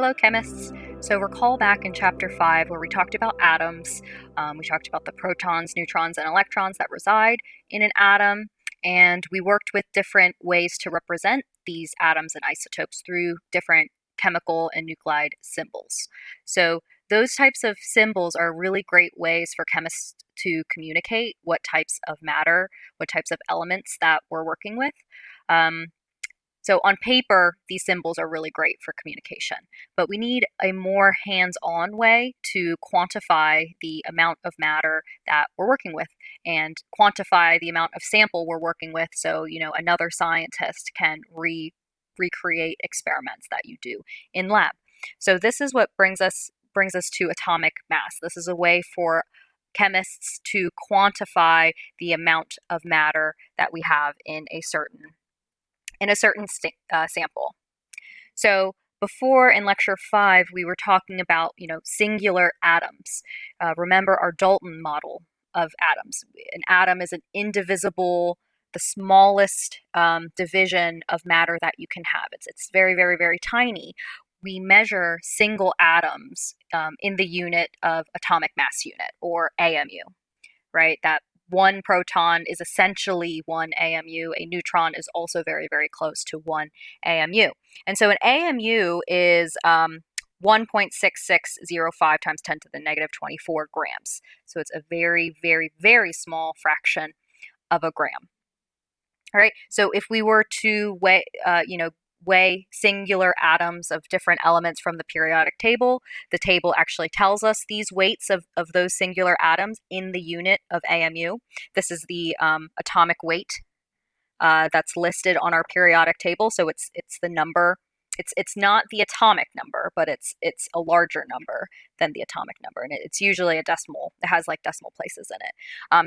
Hello, chemists. So recall back in chapter 5 where we talked about atoms. We talked about the protons, neutrons, and electrons that reside in an atom, and we worked with different ways to represent these atoms and isotopes through different chemical and nuclide symbols. So those types of symbols are really great ways for chemists to communicate what types of matter, what types of elements that we're working with. So on paper, these symbols are really great for communication, but we need a more hands-on way to quantify the amount of matter that we're working with and quantify the amount of sample we're working with so, another scientist can recreate experiments that you do in lab. So this is what brings us to atomic mass. This is a way for chemists to quantify the amount of matter that we have in a certain sample. So before in lecture 5, we were talking about, singular atoms. Remember our Dalton model of atoms. An atom is an indivisible, the smallest division of matter that you can have. It's very, very, very tiny. We measure single atoms in the unit of atomic mass unit, or AMU, right? That one proton is essentially one AMU. A neutron is also very, very close to one AMU. And so an AMU is 1.6605 times 10 to the negative 24 grams. So it's a very, very, very small fraction of a gram. All right. So if we were to weigh singular atoms of different elements from the periodic table, the table actually tells us these weights of those singular atoms in the unit of AMU. This is the atomic weight that's listed on our periodic table. So it's the number. It's not the atomic number, but it's a larger number than the atomic number, and it's usually a decimal. It has like decimal places in it.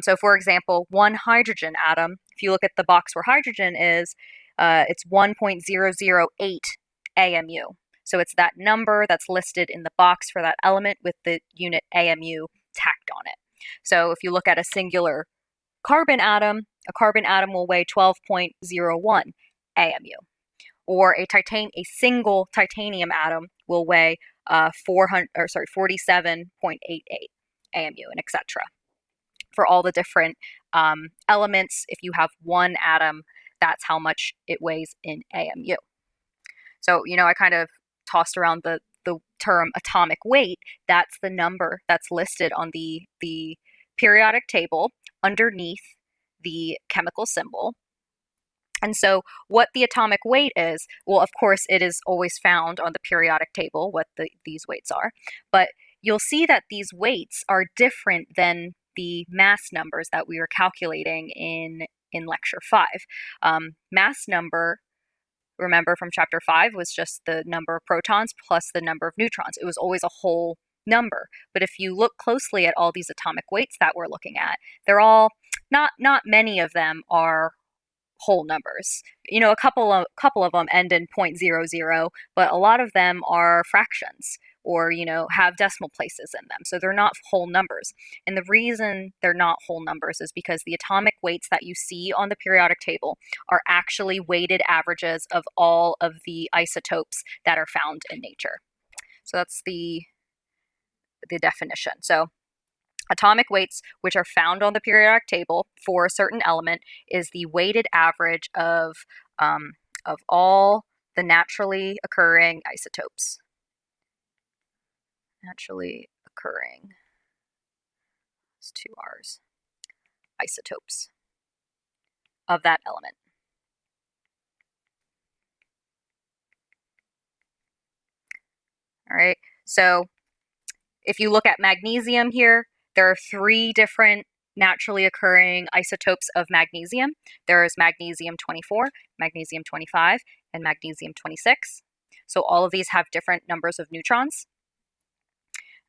So for example, one hydrogen atom, if you look at the box where hydrogen is, it's 1.008 AMU. So it's that number that's listed in the box for that element with the unit AMU tacked on it. So if you look at a singular carbon atom, a carbon atom will weigh 12.01 AMU. Or a single titanium atom will weigh 47.88 AMU, and etc. For all the different elements, if you have one atom, that's how much it weighs in AMU. So, I kind of tossed around the term atomic weight. That's the number that's listed on the periodic table underneath the chemical symbol. And so what the atomic weight is, well, of course, it is always found on the periodic table, what these weights are. But you'll see that these weights are different than the mass numbers that we were calculating in lecture 5. Mass number, remember from chapter 5, was just the number of protons plus the number of neutrons. It was always a whole number. But if you look closely at all these atomic weights that we're looking at, they're all, not many of them are whole numbers. A couple of them end in 0.00, but a lot of them are fractions or, have decimal places in them. So they're not whole numbers. And the reason they're not whole numbers is because the atomic weights that you see on the periodic table are actually weighted averages of all of the isotopes that are found in nature. So that's the definition. So atomic weights, which are found on the periodic table for a certain element, is the weighted average of all the naturally occurring isotopes. Naturally occurring, it's 2 R's, isotopes of that element. All right, so if you look at magnesium here, there are 3 different naturally occurring isotopes of magnesium. There is magnesium 24, magnesium 25, and magnesium 26. So all of these have different numbers of neutrons.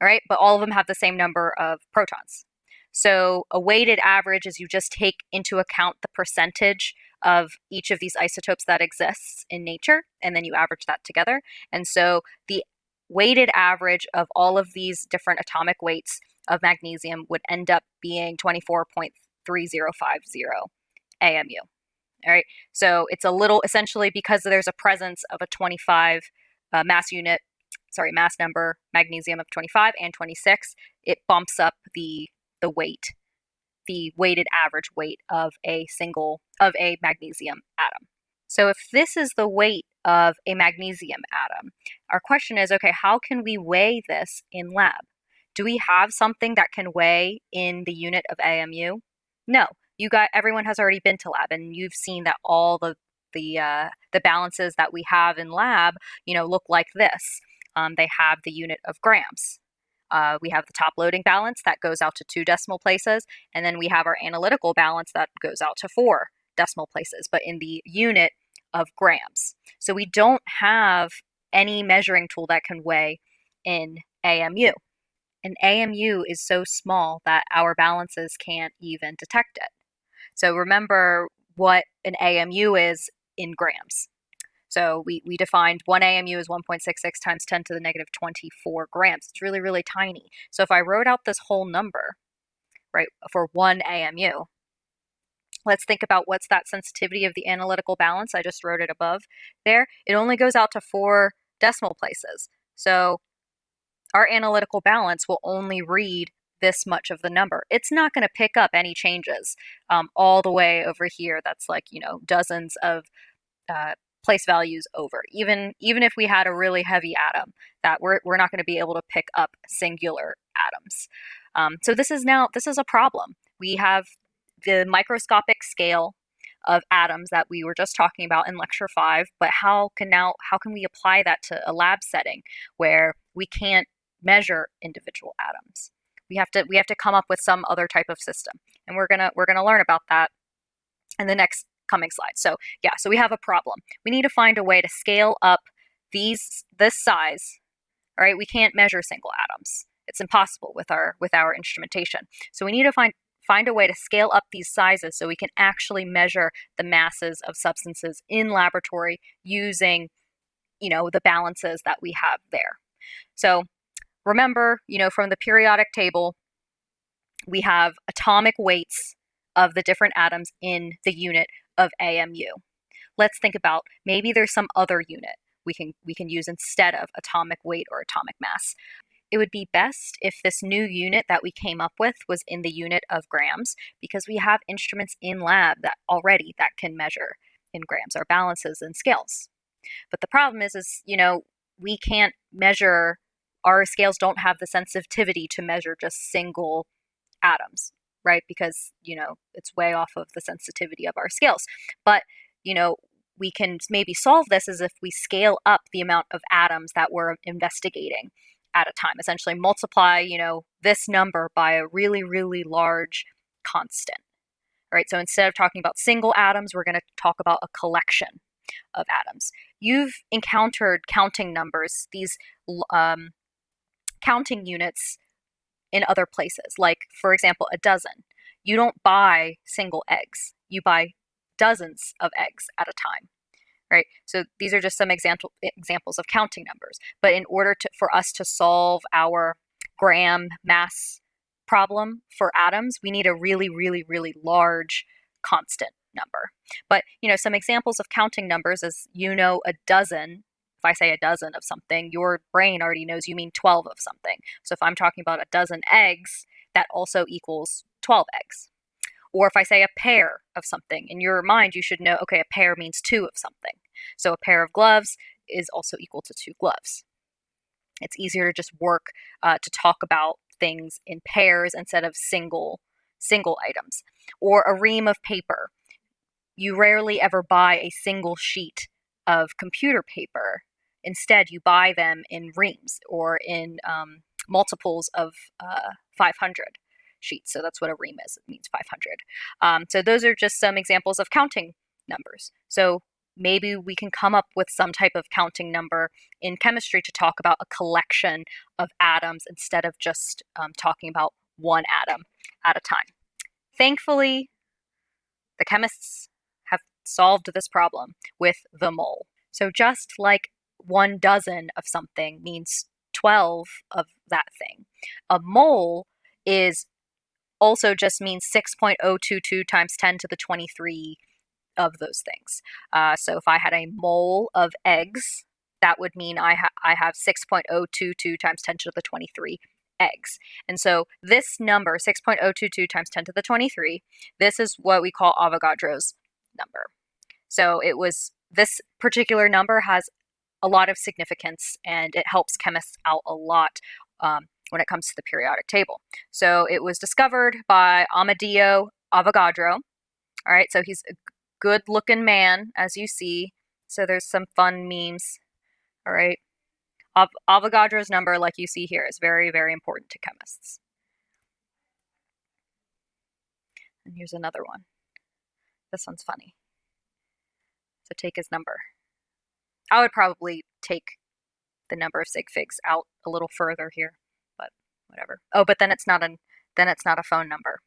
All right, but all of them have the same number of protons. So a weighted average is you just take into account the percentage of each of these isotopes that exists in nature, and then you average that together. And so the weighted average of all of these different atomic weights of magnesium would end up being 24.3050 AMU. All right, so it's a little, essentially, because there's a presence of a 25 mass unit mass number, magnesium of 25 and 26, it bumps up the weight, the weighted average weight of a magnesium atom. So if this is the weight of a magnesium atom, our question is, okay, how can we weigh this in lab? Do we have something that can weigh in the unit of AMU? No. Everyone has already been to lab, and you've seen that all the balances that we have in lab, look like this. They have the unit of grams. We have the top loading balance that goes out to 2 decimal places, and then we have our analytical balance that goes out to 4 decimal places, but in the unit of grams. So we don't have any measuring tool that can weigh in AMU. And AMU is so small that our balances can't even detect it. So remember what an AMU is in grams. So we defined 1 AMU as 1.66 times 10 to the negative 24 grams. It's really, really tiny. So if I wrote out this whole number, right, for 1 AMU, let's think about what's that sensitivity of the analytical balance. I just wrote it above there. It only goes out to 4 decimal places. So our analytical balance will only read this much of the number. It's not going to pick up any changes all the way over here. That's like, dozens of place values over. Even if we had a really heavy atom, that we're not going to be able to pick up singular atoms. So this is a problem. We have the microscopic scale of atoms that we were just talking about in lecture 5, but how can we apply that to a lab setting where we can't measure individual atoms? We have to come up with some other type of system, and we're gonna learn about that in the next coming slide. So we have a problem. We need to find a way to scale up this size. All right, we can't measure single atoms. It's impossible with our instrumentation. So we need to find a way to scale up these sizes so we can actually measure the masses of substances in laboratory using, the balances that we have there. So remember, from the periodic table, we have atomic weights of the different atoms in the unit of AMU. Let's think about maybe there's some other unit we can use instead of atomic weight or atomic mass. It would be best if this new unit that we came up with was in the unit of grams, because we have instruments in lab that can measure in grams, our balances and scales. But the problem is we can't measure, our scales don't have the sensitivity to measure just single atoms, right? Because, it's way off of the sensitivity of our scales. But, we can maybe solve this as if we scale up the amount of atoms that we're investigating at a time. Essentially multiply, this number by a really, really large constant. All right, so instead of talking about single atoms, we're going to talk about a collection of atoms. You've encountered counting numbers, these counting units in other places, like, for example, a dozen. You don't buy single eggs. You buy dozens of eggs at a time, right? So these are just some examples of counting numbers. But in order for us to solve our gram mass problem for atoms, we need a really, really, really large constant number. But, some examples of counting numbers is, a dozen. If I say a dozen of something, your brain already knows you mean 12 of something. So if I'm talking about a dozen eggs, that also equals 12 eggs. Or if I say a pair of something, in your mind, you should know, okay, a pair means 2 of something. So a pair of gloves is also equal to 2 gloves. It's easier to just work to talk about things in pairs instead of single items. Or a ream of paper. You rarely ever buy a single sheet of computer paper. Instead, you buy them in reams or in multiples of 500 sheets. So that's what a ream is. It means 500. So those are just some examples of counting numbers. So maybe we can come up with some type of counting number in chemistry to talk about a collection of atoms instead of just talking about one atom at a time. Thankfully, the chemists have solved this problem with the mole. So just like 1 dozen of something means 12 of that thing, a mole also just means 6.022 times 10 to the 23 of those things. So if I had a mole of eggs, that would mean I have 6.022 times 10 to the 23 eggs. And so this number, 6.022 times 10 to the 23, this is what we call Avogadro's number. So this particular number has a lot of significance, and it helps chemists out a lot when it comes to the periodic table. So it was discovered by Amedeo Avogadro. All right, so he's a good-looking man, as you see. So there's some fun memes. All right, Avogadro's number, like you see here, is very, very important to chemists. And here's another one. This one's funny. So take his number. I would probably take the number of sig figs out a little further here, but whatever. Oh, but then it's not a phone number.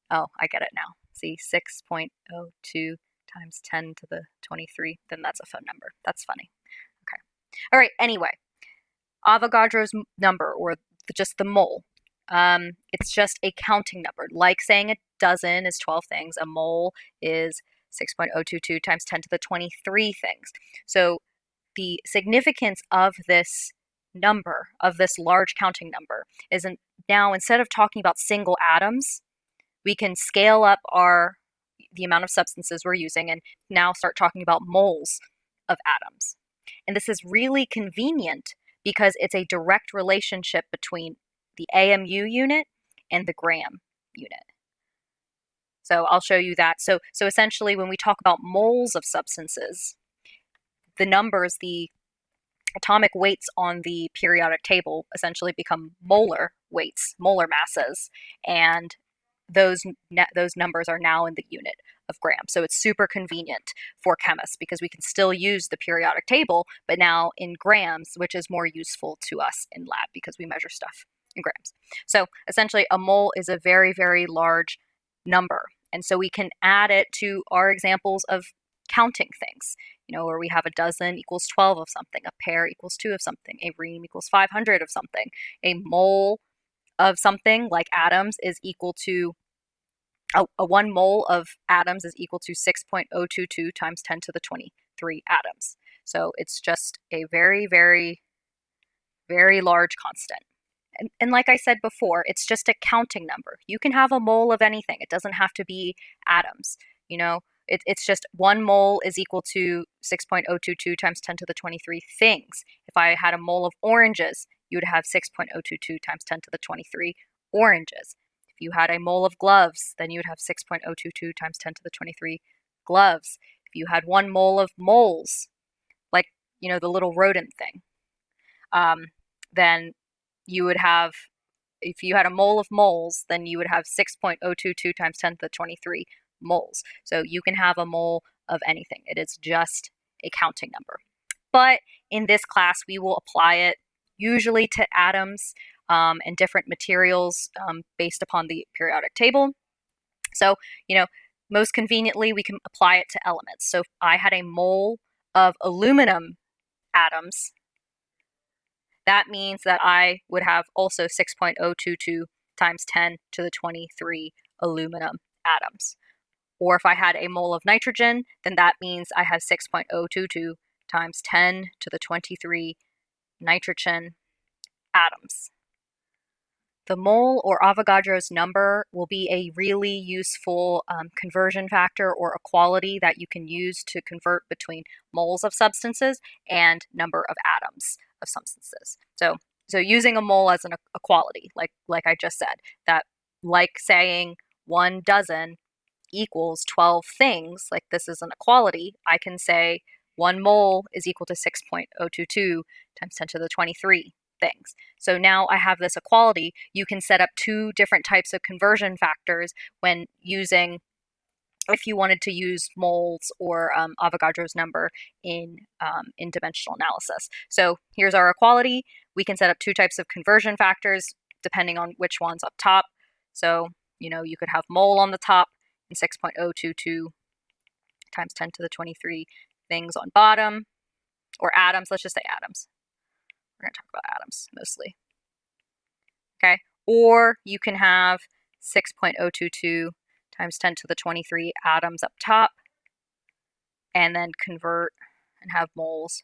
Oh, I get it now. See, 6.02 times 10 to the 23, then that's a phone number. That's funny. Okay. All right, anyway, Avogadro's number, or just the mole, it's just a counting number. Like saying a dozen is 12 things, a mole is 6.022 times 10 to the 23 things. So the significance of this number, of this large counting number, is now instead of talking about single atoms, we can scale up the amount of substances we're using and now start talking about moles of atoms. And this is really convenient because it's a direct relationship between the AMU unit and the gram unit. So I'll show you that. So essentially, when we talk about moles of substances, the numbers, the atomic weights on the periodic table essentially become molar weights, molar masses, and those numbers are now in the unit of grams. So it's super convenient for chemists because we can still use the periodic table, but now in grams, which is more useful to us in lab because we measure stuff in grams. So essentially, a mole is a very, very large number. And so we can add it to our examples of counting things, where we have a dozen equals 12 of something, a pair equals 2 of something, a ream equals 500 of something. A mole of something like atoms is equal to, a 1 mole of atoms is equal to 6.022 times 10 to the 23 atoms. So it's just a very, very, very large constant. And like I said before, it's just a counting number. You can have a mole of anything. It doesn't have to be atoms. It's just 1 mole is equal to 6.022 times 10 to the 23 things. If I had a mole of oranges, you would have 6.022 times 10 to the 23 oranges. If you had a mole of gloves, then you would have 6.022 times 10 to the 23 gloves. If you had 1 mole of moles, like, the little rodent thing, then you would have, if you had a mole of moles, then you would have 6.022 times 10 to the 23 moles. So you can have a mole of anything. It is just a counting number. But in this class, we will apply it usually to atoms and different materials based upon the periodic table. So, most conveniently, we can apply it to elements. So if I had a mole of aluminum atoms, that means that I would have also 6.022 times 10 to the 23 aluminum atoms. Or if I had a mole of nitrogen, then that means I have 6.022 times 10 to the 23 nitrogen atoms. The mole or Avogadro's number will be a really useful conversion factor or equality that you can use to convert between moles of substances and number of atoms of substances. So using a mole as an equality, like I just said, that like saying 1 dozen equals 12 things, like this is an equality, I can say 1 mole is equal to 6.022 times 10 to the 23 things. So now I have this equality. You can set up 2 different types of conversion factors when using, if you wanted to use moles or Avogadro's number in dimensional analysis. So here's our equality. We can set up 2 types of conversion factors depending on which one's up top. So, you could have mole on the top and 6.022 times 10 to the 23 things on bottom, or atoms. Let's just say atoms. We're going to talk about atoms mostly. Okay, or you can have 6.022 times 10 to the 23 atoms up top, and then convert and have moles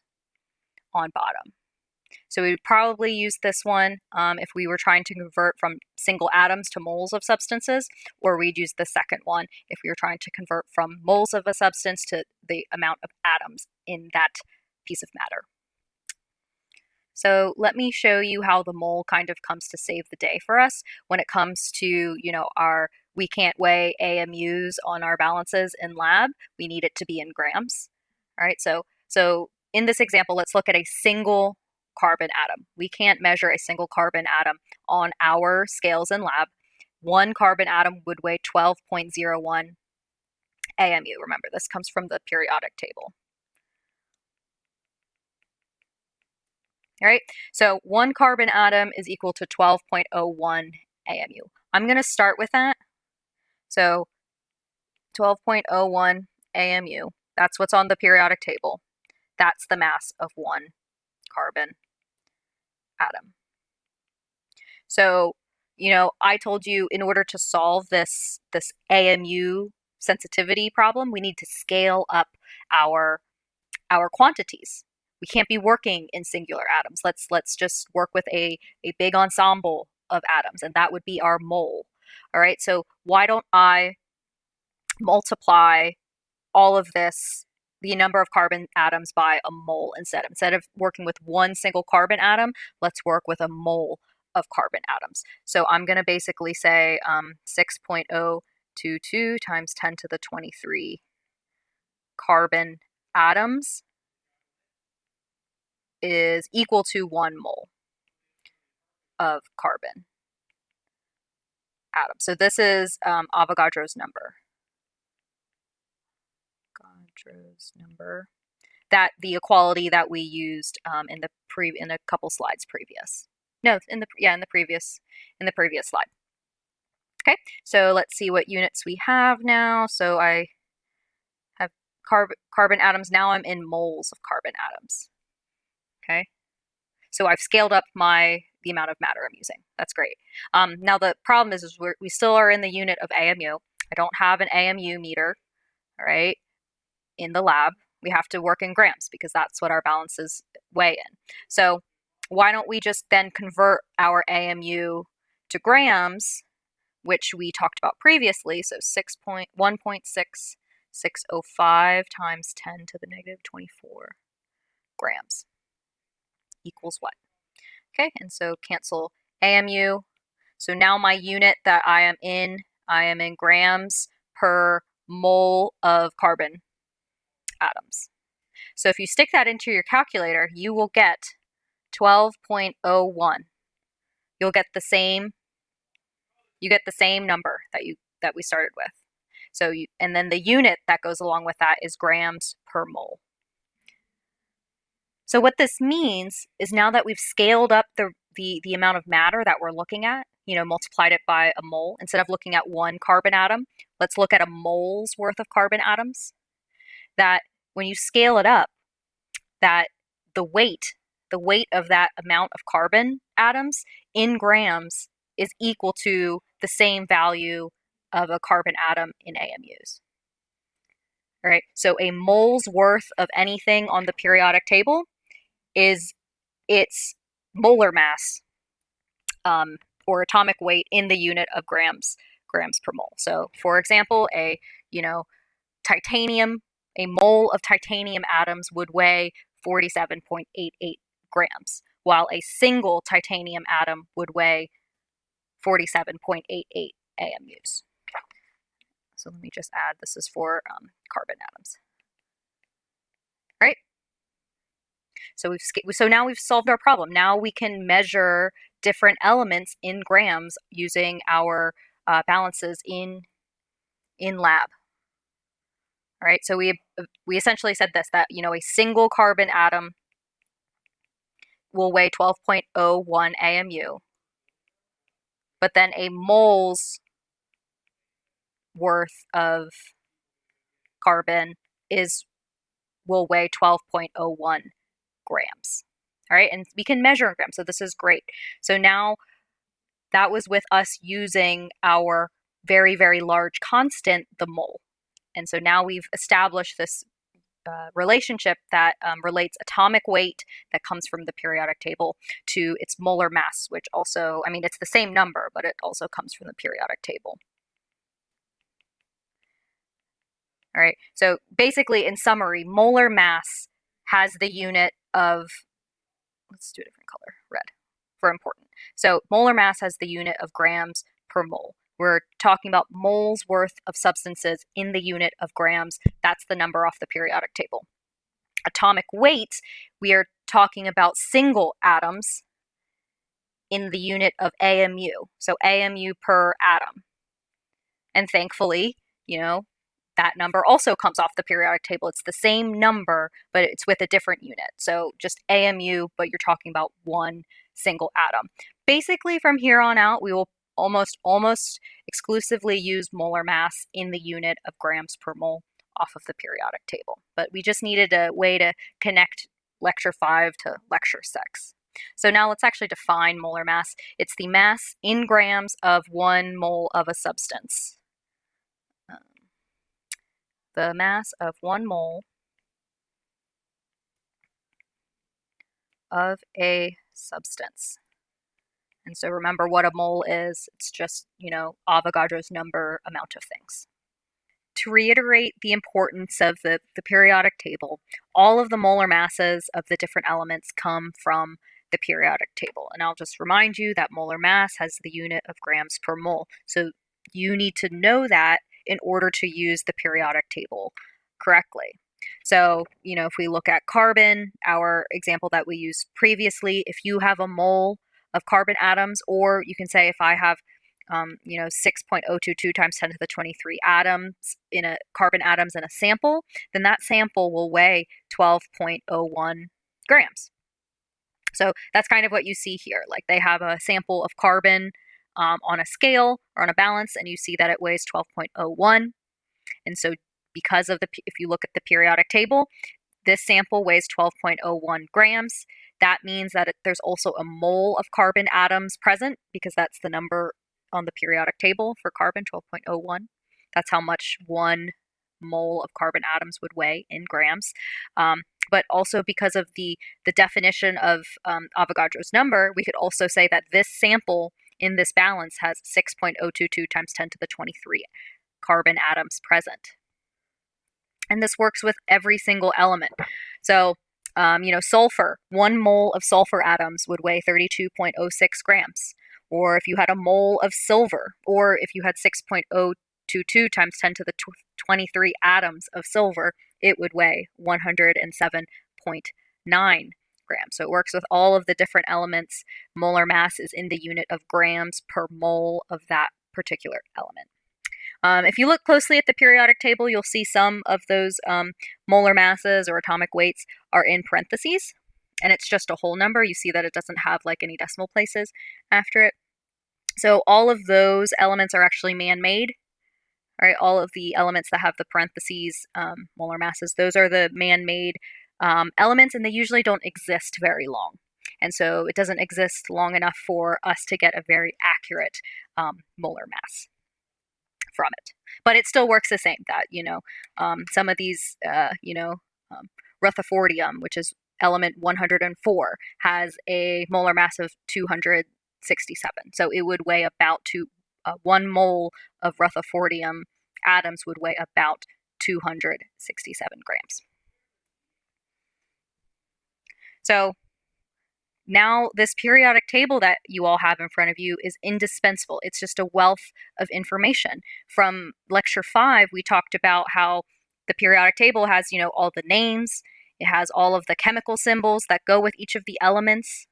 on bottom. So we would probably use this one if we were trying to convert from single atoms to moles of substances, or we'd use the second one if we were trying to convert from moles of a substance to the amount of atoms in that piece of matter. So let me show you how the mole kind of comes to save the day for us when it comes to, we can't weigh AMUs on our balances in lab. We need it to be in grams. All right, so in this example, let's look at a single carbon atom. We can't measure a single carbon atom on our scales in lab. One carbon atom would weigh 12.01 AMU. Remember, this comes from the periodic table. All right, so one carbon atom is equal to 12.01 AMU. I'm going to start with that. So 12.01 AMU, that's what's on the periodic table. That's the mass of one carbon atom. So, I told you in order to solve this AMU sensitivity problem, we need to scale up our quantities. We can't be working in singular atoms. Let's just work with a big ensemble of atoms, and that would be our mole. All right, so why don't I multiply all of this, the number of carbon atoms, by a mole instead? Instead of working with one single carbon atom, let's work with a mole of carbon atoms. So I'm going to basically say 6.022 times 10 to the 23 carbon atoms is equal to 1 mole of carbon atom. So this is Avogadro's number. That the equality that we used in a couple slides previous. No, in the previous slide. Okay, so let's see what units we have now. So I have carbon atoms. Now I'm in moles of carbon atoms. Okay, so I've scaled up the amount of matter I'm using. That's great. Now the problem is we still are in the unit of AMU. I don't have an AMU meter, all right, in the lab. We have to work in grams because that's what our balances weigh in. So why don't we just then convert our AMU to grams, which we talked about previously. So 1.6605 times 10 to the negative 24 grams equals what? Okay, and so cancel AMU. So now my unit that I am in grams per mole of carbon atoms. So if you stick that into your calculator, you will get 12.01. You'll get the same number that we started with. So and then the unit that goes along with that is grams per mole. So what this means is now that we've scaled up the amount of matter that we're looking at, multiplied it by a mole, instead of looking at one carbon atom, let's look at a mole's worth of carbon atoms. That when you scale it up, that the weight of that amount of carbon atoms in grams is equal to the same value of a carbon atom in AMUs. All right, so a mole's worth of anything on the periodic table is its molar mass or atomic weight in the unit of grams per mole. So for example, titanium, a mole of titanium atoms would weigh 47.88 grams, while a single titanium atom would weigh 47.88 AMUs. So let me just add, this is for carbon atoms. Right? So now we've solved our problem. Now we can measure different elements in grams using our balances in lab. All right, so we essentially said this, that a single carbon atom will weigh 12.01 AMU, but then a mole's worth of carbon will weigh 12.01 grams. All right, and we can measure in grams, so this is great. So now that was with us using our very, very large constant, the mole. And so now we've established this relationship that relates atomic weight that comes from the periodic table to its molar mass, which also, I mean, it's the same number, but it also comes from the periodic table. All right, so basically, in summary, molar mass has the unit of, let's do a different color, red, for important. So molar mass has the unit of grams per mole. We're talking about moles worth of substances in the unit of grams. That's the number off the periodic table. Atomic weight, we are talking about single atoms in the unit of AMU. So AMU per atom. And thankfully, that number also comes off the periodic table. It's the same number, but it's with a different unit. So just AMU, but you're talking about one single atom. Basically, from here on out, we will almost exclusively use molar mass in the unit of grams per mole off of the periodic table. But we just needed a way to connect lecture 5 to lecture 6. So now let's actually define molar mass. It's the mass in grams of 1 mole of a substance. The mass of 1 mole of a substance. And so remember what a mole is. It's just, Avogadro's number amount of things. To reiterate the importance of the periodic table, all of the molar masses of the different elements come from the periodic table. And I'll just remind you that molar mass has the unit of grams per mole. So you need to know that in order to use the periodic table correctly. So, if we look at carbon, our example that we used previously, if you have a mole of carbon atoms, or you can say if I have 6.022 times 10 to the 23 atoms in a carbon atoms in a sample, then that sample will weigh 12.01 grams. So that's kind of what you see here. Like they have a sample of carbon on a scale or on a balance, and you see that it weighs 12.01. And so because of if you look at the periodic table, this sample weighs 12.01 grams. That means that there's also a mole of carbon atoms present, because that's the number on the periodic table for carbon, 12.01. That's how much 1 mole of carbon atoms would weigh in grams. But also because of the definition of Avogadro's number, we could also say that this sample in this balance has 6.022 times 10 to the 23 carbon atoms present. And this works with every single element. So, sulfur, 1 mole of sulfur atoms would weigh 32.06 grams. Or if you had a mole of silver, or if you had 6.022 times 10 to the 23 atoms of silver, it would weigh 107.9 grams. So it works with all of the different elements. Molar mass is in the unit of grams per mole of that particular element. If you look closely at the periodic table, you'll see some of those molar masses or atomic weights are in parentheses, and it's just a whole number. You see that it doesn't have like any decimal places after it. So all of those elements are actually man-made. All right, all of the elements that have the parentheses, molar masses, those are the man-made elements, and they usually don't exist very long. And so it doesn't exist long enough for us to get a very accurate molar mass from it. But it still works the same, that, some of these, Rutherfordium, which is element 104, has a molar mass of 267. So it would weigh about 1 mole of Rutherfordium atoms would weigh about 267 grams. So now this periodic table that you all have in front of you is indispensable. It's just a wealth of information. From lecture 5, we talked about how the periodic table has, all the names. It has all of the chemical symbols that go with each of the elements,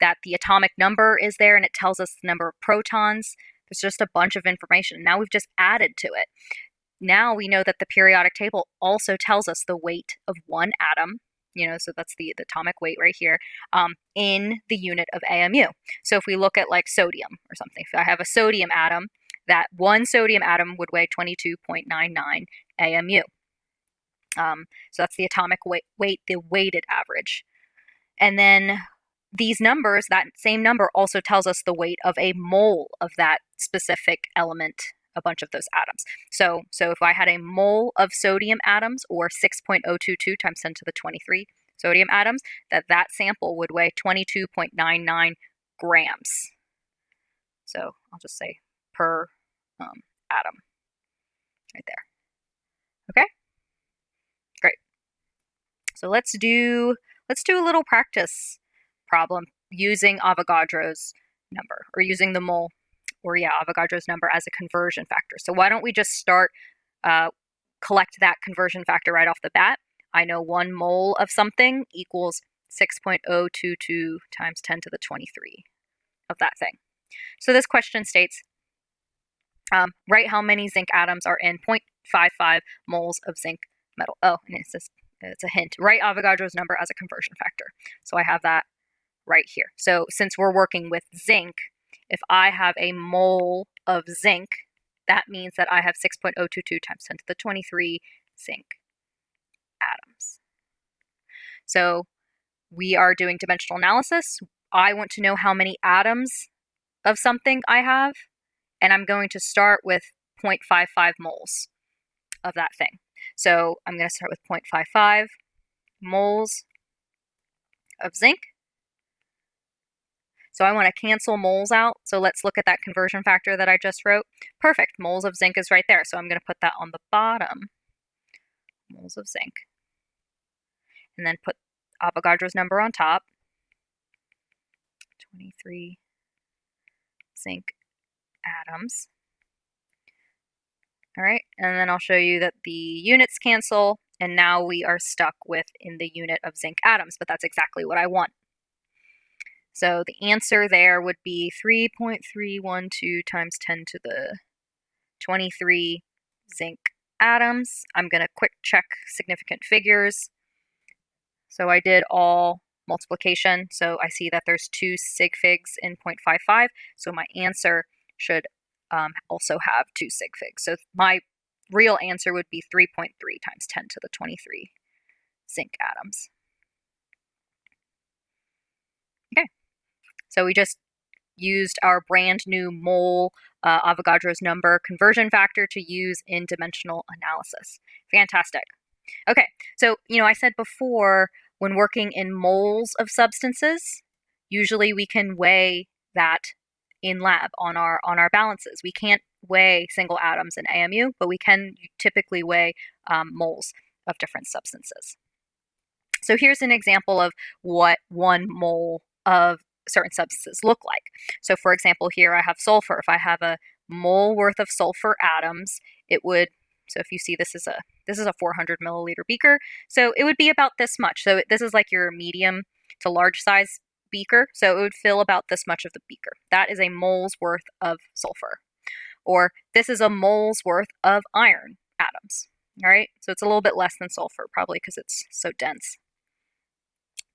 that the atomic number is there, and it tells us the number of protons. There's just a bunch of information. Now we've just added to it. Now we know that the periodic table also tells us the weight of one atom, so that's the atomic weight right here, in the unit of AMU. So if we look at like sodium or something, if I have a sodium atom, that one sodium atom would weigh 22.99 AMU. So that's the atomic weight, the weighted average. And then these numbers, that same number also tells us the weight of a mole of that specific element a bunch of those atoms. So if I had a mole of sodium atoms, or 6.022 times 10 to the 23 sodium atoms, that sample would weigh 22.99 grams. So I'll just say per atom right there. Okay, great. So let's do a little practice problem using Avogadro's number, or using the mole, or Avogadro's number as a conversion factor. So why don't we just start collect that conversion factor right off the bat. I know 1 mole of something equals 6.022 times 10 to the 23 of that thing. So this question states, write how many zinc atoms are in 0.55 moles of zinc metal. Oh, and it's a hint. Write Avogadro's number as a conversion factor. So I have that right here. So since we're working with zinc, if I have a mole of zinc, that means that I have 6.022 times 10 to the 23 zinc atoms. So we are doing dimensional analysis. I want to know how many atoms of something I have, and I'm going to start with 0.55 moles of that thing. So I'm going to start with 0.55 moles of zinc. So I want to cancel moles out. So let's look at that conversion factor that I just wrote. Perfect. Moles of zinc is right there. So I'm going to put that on the bottom. Moles of zinc. And then put Avogadro's number on top. 23 zinc atoms. All right. And then I'll show you that the units cancel. And now we are stuck with in the unit of zinc atoms. But that's exactly what I want. So the answer there would be 3.312 times 10 to the 23 zinc atoms. I'm going to quick check significant figures. So I did all multiplication. So I see that there's 2 sig figs in 0.55. So my answer should also have 2 sig figs. So my real answer would be 3.3 times 10 to the 23 zinc atoms. Okay. So we just used our brand new mole Avogadro's number conversion factor to use in dimensional analysis. Fantastic. Okay, so I said before, when working in moles of substances, usually we can weigh that in lab on our balances. We can't weigh single atoms in AMU, but we can typically weigh moles of different substances. So here's an example of what 1 mole of certain substances look like. So for example, here I have sulfur. If I have a mole worth of sulfur atoms, it would, so if you see this is a 400 milliliter beaker, so it would be about this much. So this is like your medium to large size beaker, so it would fill about this much of the beaker. That is a mole's worth of sulfur. Or this is a mole's worth of iron atoms. All right, so it's a little bit less than sulfur, probably because it's so dense.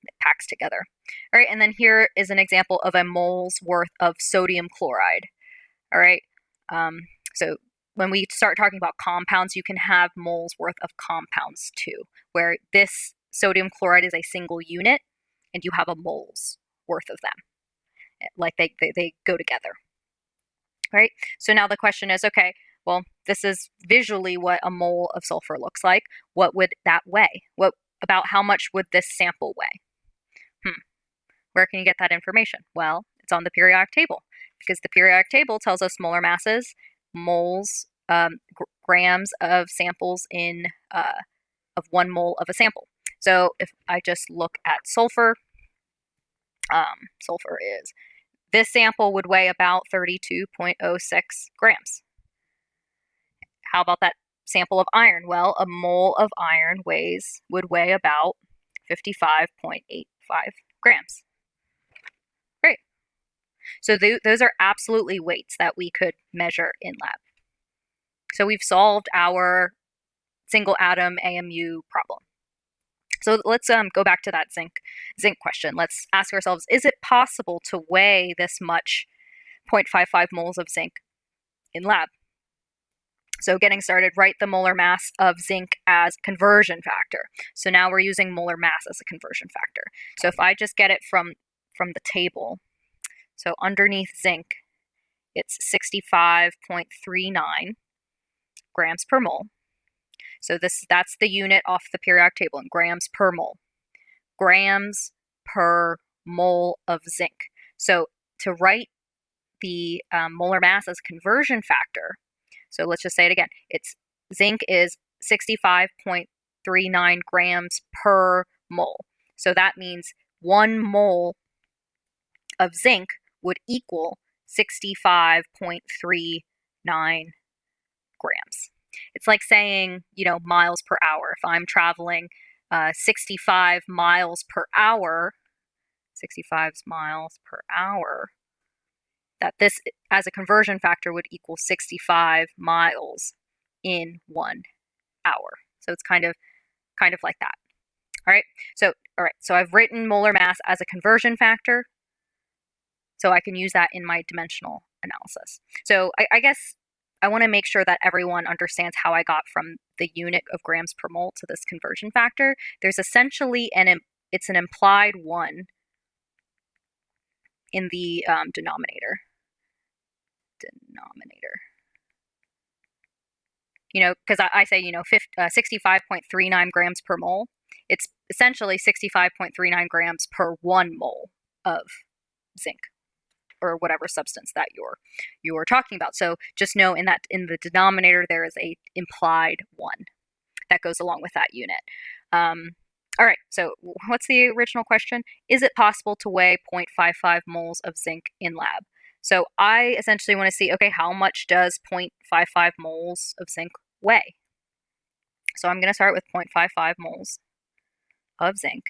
It packs together. All right, and then here is an example of a mole's worth of sodium chloride. All right, so when we start talking about compounds, you can have moles worth of compounds too, where this sodium chloride is a single unit, and you have a mole's worth of them. Like they go together. All right, so now the question is, okay, well, this is visually what a mole of sulfur looks like. What would that weigh? About how much would this sample weigh? Where can you get that information? Well, it's on the periodic table, because the periodic table tells us molar masses, moles, grams of samples of 1 mole of a sample. So if I just look at sulfur, this sample would weigh about 32.06 grams. How about that sample of iron? Well, a mole of iron would weigh about 55.85 grams. Great. So those are absolutely weights that we could measure in lab. So we've solved our single atom AMU problem. So let's go back to that zinc question. Let's ask ourselves, is it possible to weigh this much 0.55 moles of zinc in lab? So getting started, write the molar mass of zinc as conversion factor. So now we're using molar mass as a conversion factor. So if I just get it from the table, so underneath zinc it's 65.39 grams per mole. So that's the unit off the periodic table in grams per mole. Grams per mole of zinc. So to write the molar mass as a conversion factor, so let's just say it again. It's zinc is 65.39 grams per mole. So that means 1 mole of zinc would equal 65.39 grams. It's like saying, miles per hour. If I'm traveling 65 miles per hour, 65 miles per hour, that this as a conversion factor would equal 65 miles in 1 hour. So it's kind of like that. All right. So I've written molar mass as a conversion factor, so I can use that in my dimensional analysis. So I guess I want to make sure that everyone understands how I got from the unit of grams per mole to this conversion factor. There's essentially it's an implied 1 in the denominator. Because I say, 65.39 grams per mole. It's essentially 65.39 grams per 1 mole of zinc, or whatever substance that you're talking about. So just know in the denominator there is a implied 1 that goes along with that unit. All right, so what's the original question? Is it possible to weigh 0.55 moles of zinc in lab? So I essentially want to see, okay, how much does 0.55 moles of zinc weigh? So I'm going to start with 0.55 moles of zinc.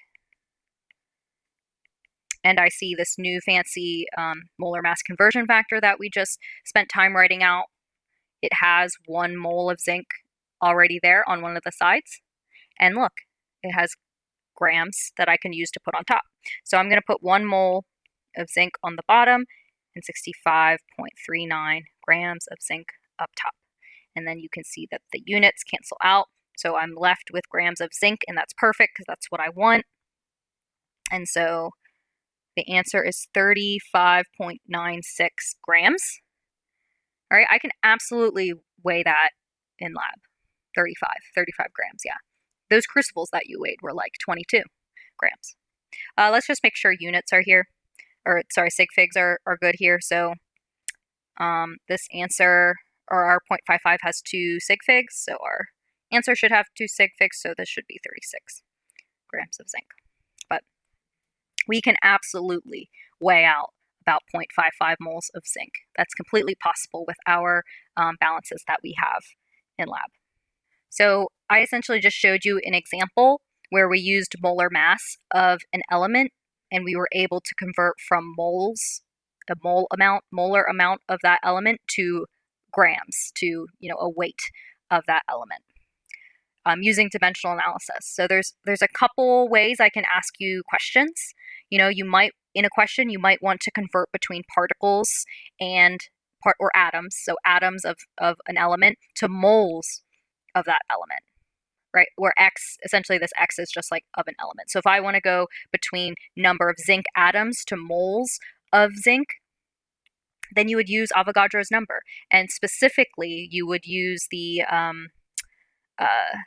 And I see this new fancy molar mass conversion factor that we just spent time writing out. It has 1 mole of zinc already there on one of the sides. And look, it has grams that I can use to put on top. So I'm going to put 1 mole of zinc on the bottom and 65.39 grams of zinc up top. And then you can see that the units cancel out. So I'm left with grams of zinc, and that's perfect because that's what I want. And so the answer is 35.96 grams. All right, I can absolutely weigh that in lab. 35 grams, yeah. Those crucibles that you weighed were like 22 grams. Let's just make sure units are here. Or, sorry, sig figs are good here. So this answer, or our 0.55 has 2 sig figs. So our answer should have 2 sig figs. So this should be 36 grams of zinc. But we can absolutely weigh out about 0.55 moles of zinc. That's completely possible with our balances that we have in lab. So I essentially just showed you an example where we used molar mass of an element, and we were able to convert from moles, molar amount of that element, to grams, to a weight of that element, using dimensional analysis. So there's a couple ways I can ask you questions. You might, in a question, you might want to convert between particles or atoms, so atoms of an element, to moles of that element, right? Where X, essentially this X is just like of an element. So if I want to go between number of zinc atoms to moles of zinc, then you would use Avogadro's number. And specifically, you would use the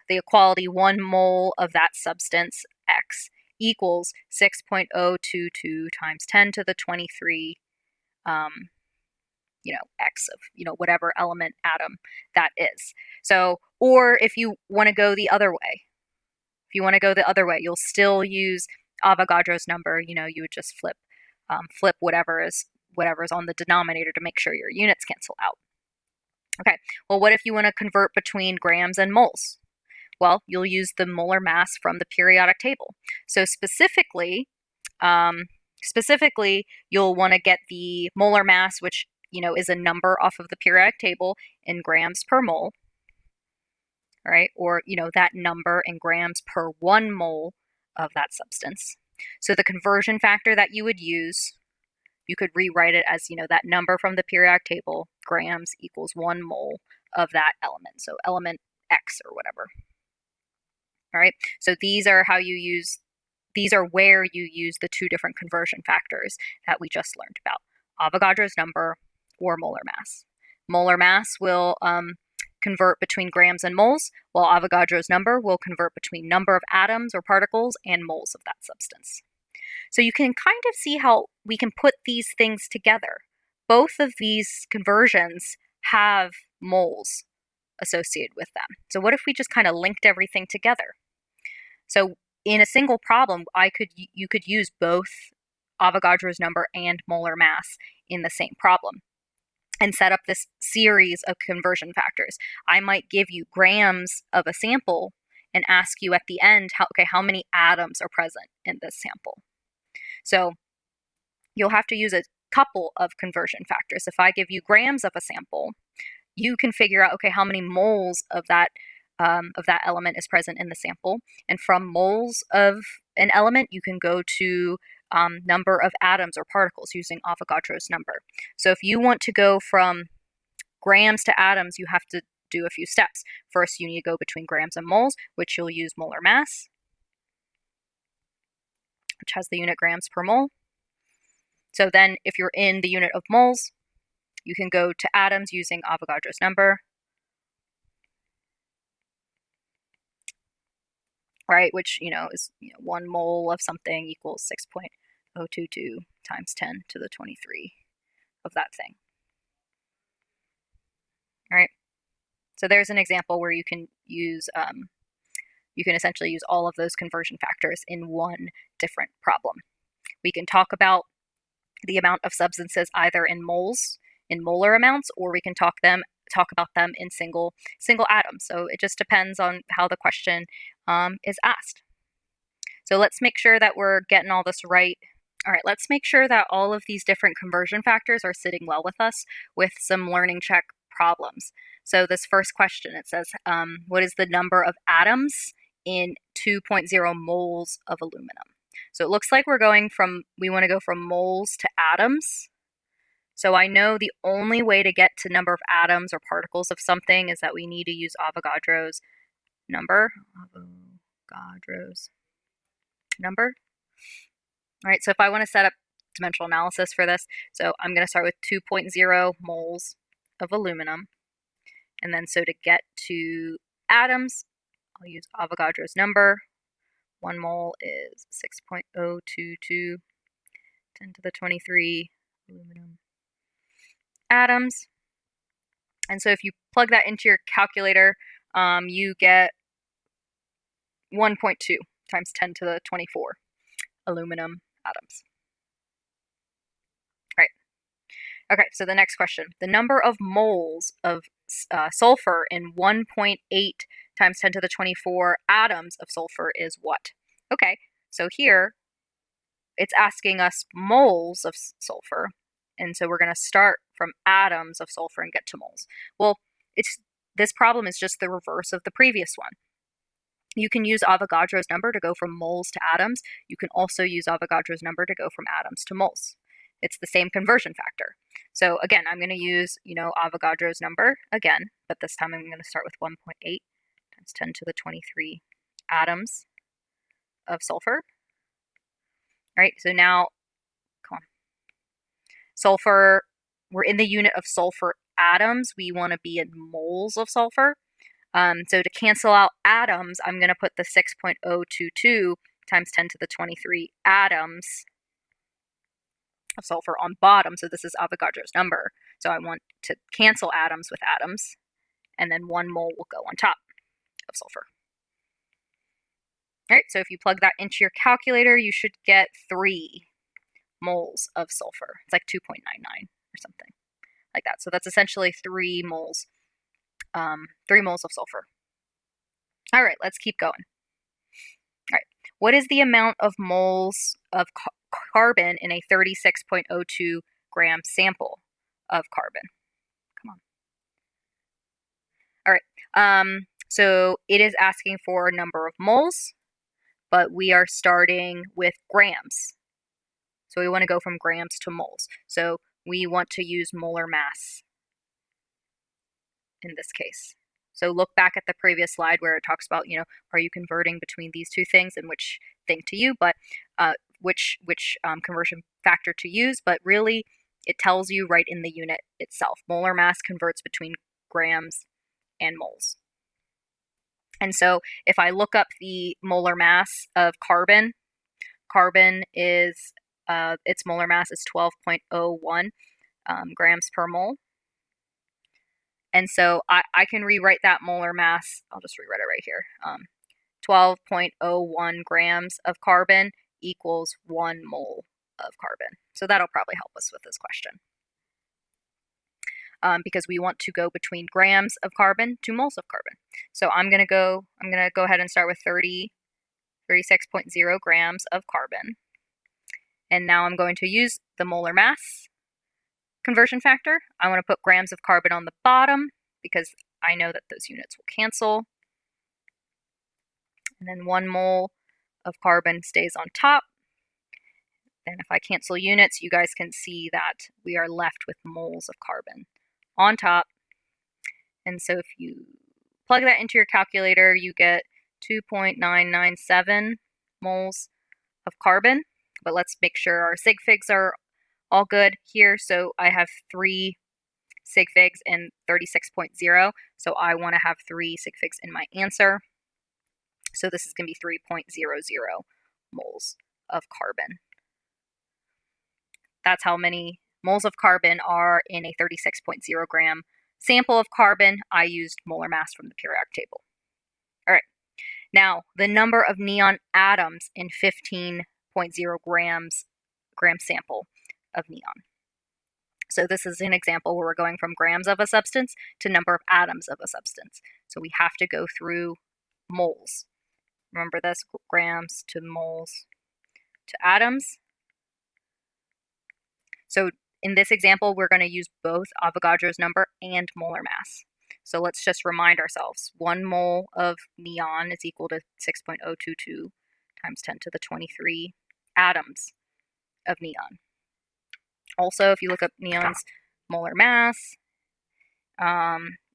equality 1 mole of that substance, X, equals 6.022 times 10 to the 23, X of, whatever element atom that is. So, or if you want to go the other way, you'll still use Avogadro's number. You would just flip whatever is on the denominator to make sure your units cancel out. Okay, well, what if you want to convert between grams and moles? Well, you'll use the molar mass from the periodic table. So specifically, you'll want to get the molar mass, which is a number off of the periodic table, in grams per mole. All right, or that number in grams per 1 mole of that substance. So the conversion factor that you would use, you could rewrite it as that number from the periodic table, grams equals 1 mole of that element. So element X or whatever. All right, so these are where you use the 2 different conversion factors that we just learned about. Avogadro's number or molar mass. Molar mass will convert between grams and moles, while Avogadro's number will convert between number of atoms or particles and moles of that substance. So you can kind of see how we can put these things together. Both of these conversions have moles associated with them. So what if we just kind of linked everything together? So in a single problem, you could use both Avogadro's number and molar mass in the same problem and set up this series of conversion factors. I might give you grams of a sample and ask you at the end, how many atoms are present in this sample? So you'll have to use a couple of conversion factors. If I give you grams of a sample, you can figure out, okay, how many moles of that element is present in the sample. And from moles of an element, you can go to number of atoms or particles using Avogadro's number. So if you want to go from grams to atoms, you have to do a few steps. First, you need to go between grams and moles, which you'll use molar mass, which has the unit grams per mole. So then if you're in the unit of moles, you can go to atoms using Avogadro's number, right? Which, is 1 mole of something equals 6.022 times 10 to the 23 of that thing. All right. So there's an example where you can use, essentially use all of those conversion factors in one different problem. We can talk about the amount of substances either in moles, in molar amounts, or we can talk about them in single atoms. So it just depends on how the question is asked. So let's make sure that we're getting all this right. All right, let's make sure that all of these different conversion factors are sitting well with us with some learning check problems. So this first question, it says, what is the number of atoms in 2.0 moles of aluminum? So it looks like we want to go from moles to atoms. So I know the only way to get to number of atoms or particles of something is that we need to use Avogadro's number. Avogadro's number. All right, so if I want to set up dimensional analysis for this, so I'm going to start with 2.0 moles of aluminum. And then so to get to atoms, I'll use Avogadro's number. 1 mole is 6.022 10 to the 23 aluminum atoms. And so if you plug that into your calculator, you get 1.2 times 10 to the 24 aluminum atoms. Right. Okay, so the next question. The number of moles of sulfur in 1.8 times 10 to the 24 atoms of sulfur is what? Okay, so here it's asking us moles of sulfur, and so we're going to start from atoms of sulfur and get to moles. Well, this problem is just the reverse of the previous one. You can use Avogadro's number to go from moles to atoms. You can also use Avogadro's number to go from atoms to moles. It's the same conversion factor. So again, I'm going to use, Avogadro's number again, but this time I'm going to start with 1.8 times 10 to the 23 atoms of sulfur. All right, so now, come on. Sulfur, we're in the unit of sulfur atoms. We want to be in moles of sulfur. So to cancel out atoms, I'm going to put the 6.022 times 10 to the 23 atoms of sulfur on bottom. So this is Avogadro's number. So I want to cancel atoms with atoms, and then 1 mole will go on top of sulfur. All right, so if you plug that into your calculator, you should get 3 moles of sulfur. It's like 2.99 or something like that. So that's essentially 3 moles. 3 moles of sulfur. All right, let's keep going. All right, what is the amount of moles of carbon in a 36.02 gram sample of carbon? Come on. All right, so it is asking for a number of moles, but we are starting with grams. So we want to go from grams to moles. So we want to use molar mass in this case. So look back at the previous slide where it talks about, are you converting between these two things and which thing to use, but which conversion factor to use. But really, It tells you right in the unit itself. Molar mass converts between grams and moles. And so if I look up the molar mass of carbon, carbon is, its molar mass is 12.01 grams per mole. And so I can rewrite that molar mass, I'll just rewrite it right here. 12.01 grams of carbon equals 1 mole of carbon. So that'll probably help us with this question. Because we want to go between grams of carbon to moles of carbon. So I'm gonna go ahead and start with 36.0 grams of carbon. And now I'm going to use the molar mass conversion factor. I want to put grams of carbon on the bottom because I know that those units will cancel. And then 1 mole of carbon stays on top. Then if I cancel units, you guys can see that we are left with moles of carbon on top. And so if you plug that into your calculator, you get 2.997 moles of carbon. But let's make sure our sig figs are all good here. So I have 3 sig figs in 36.0. So I want to have 3 sig figs in my answer. So this is going to be 3.00 moles of carbon. That's how many moles of carbon are in a 36.0 gram sample of carbon. I used molar mass from the periodic table. All right. Now, the number of neon atoms in 15.0 gram sample of neon. So this is an example where we're going from grams of a substance to number of atoms of a substance. So we have to go through moles. Remember this, grams to moles to atoms. So in this example, we're going to use both Avogadro's number and molar mass. So let's just remind ourselves, 1 mole of neon is equal to 6.022 times 10 to the 23 atoms of neon. Also, if you look up neon's molar mass,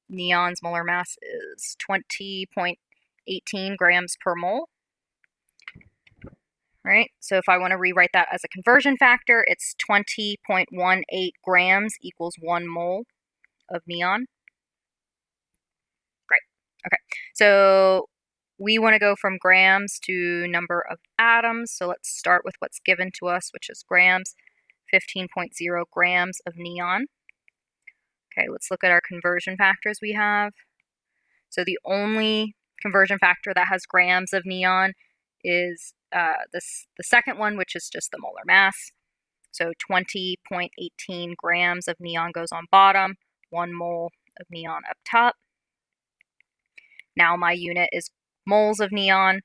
neon's molar mass is 20.18 grams per mole. Right? So if I want to rewrite that as a conversion factor, it's 20.18 grams equals 1 mole of neon. Great. Okay. So we want to go from grams to number of atoms. So let's start with what's given to us, which is grams. 15.0 grams of neon. Okay, let's look at our conversion factors we have. So the only conversion factor that has grams of neon is the second one, which is just the molar mass. So 20.18 grams of neon goes on bottom, 1 mole of neon up top. Now my unit is moles of neon.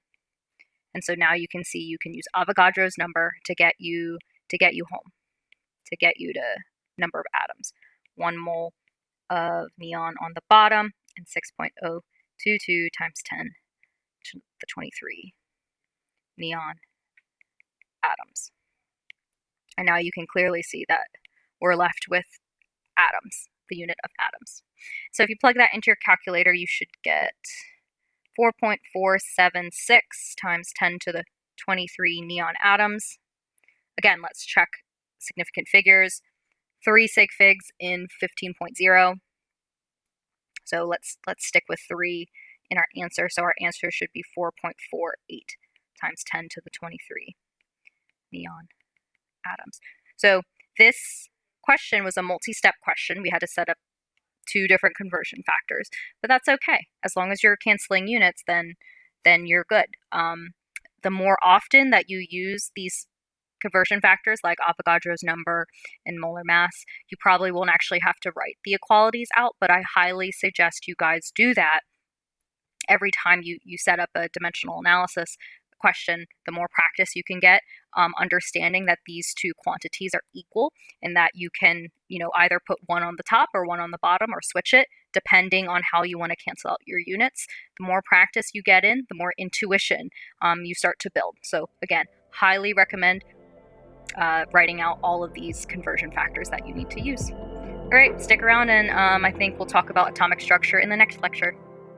And so now you can see you can use Avogadro's number to get you home, to get you to number of atoms. 1 mole of neon on the bottom and 6.022 times 10 to the 23 neon atoms. And now you can clearly see that we're left with atoms, the unit of atoms. So if you plug that into your calculator, you should get 4.476 times 10 to the 23 neon atoms. Again, let's check significant figures. 3 sig figs in 15.0. So let's stick with 3 in our answer. So our answer should be 4.48 times 10 to the 23 neon atoms. So this question was a multi-step question. We had to set up 2 different conversion factors, but that's okay. As long as you're canceling units, then you're good. The more often that you use these conversion factors like Avogadro's number and molar mass, you probably won't actually have to write the equalities out, but I highly suggest you guys do that every time you set up a dimensional analysis question. The more practice you can get understanding that these 2 quantities are equal and that you can, either put one on the top or one on the bottom or switch it depending on how you want to cancel out your units. The more practice you get in, the more intuition you start to build. So again, highly recommend writing out all of these conversion factors that you need to use. All right, stick around and I think we'll talk about atomic structure in the next lecture.